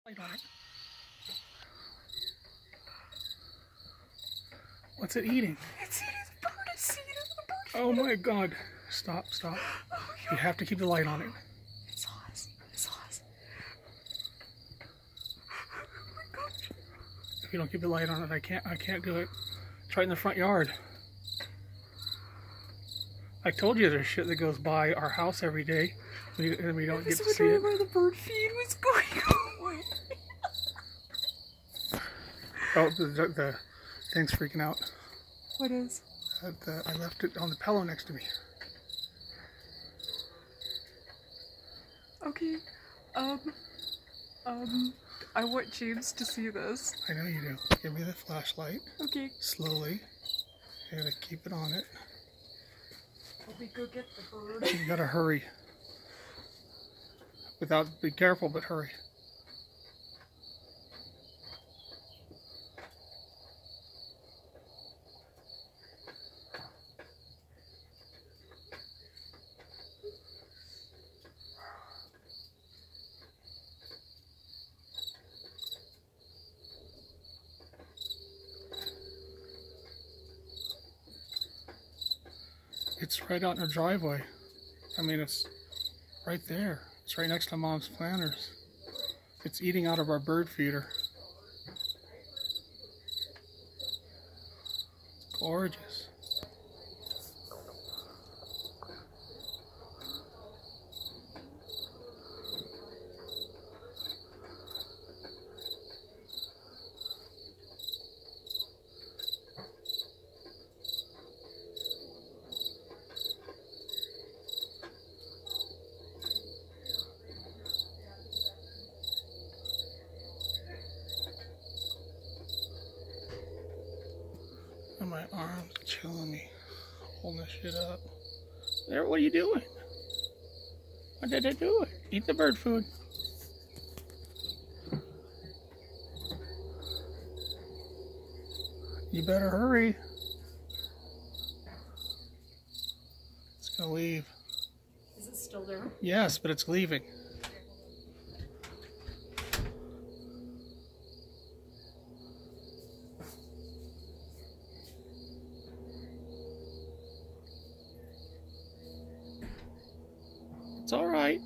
Light on it. What's it eating? It's eating the bird. It's eating the bird. Oh my god. Stop, stop. You have to keep the light on it. It's hot. It's hot. Oh my gosh. If you don't keep the light on it, I can't do it. It's right in the front yard. I told you there's shit that goes by our house every day, and we don't get to see it. Where the bird feed was going on. Oh, the thing's freaking out. What is? I left it on the pillow next to me. Okay. I want James to see this. I know you do. Give me the flashlight. Okay. Slowly. You gotta keep it on it. Let me go get the bird. You gotta hurry. Be careful, but hurry. It's right out in our driveway. I mean, it's right there. It's right next to Mom's planters. It's eating out of our bird feeder. It's gorgeous. And my arm's killing me, holding this shit up. There, what are you doing? What did I do it? Eat the bird food. You better hurry. It's gonna leave. Is it still there? Yes, but it's leaving. It's all right.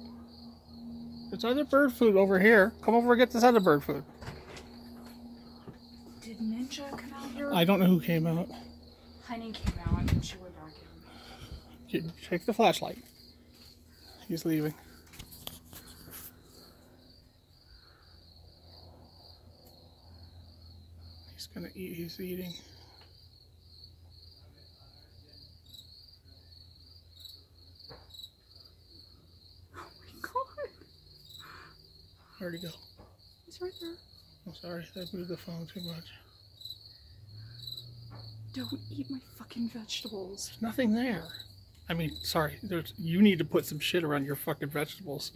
There's other bird food over here. Come over and get this other bird food. Did Ninja come out here? I don't know who came out. Honey came out and she went back in. Take the flashlight. He's leaving. He's gonna eat. He's eating. Where'd he go? He's right there. I'm sorry, I moved the phone too much. Don't eat my fucking vegetables. There's nothing there. I mean, sorry, you need to put some shit around your fucking vegetables.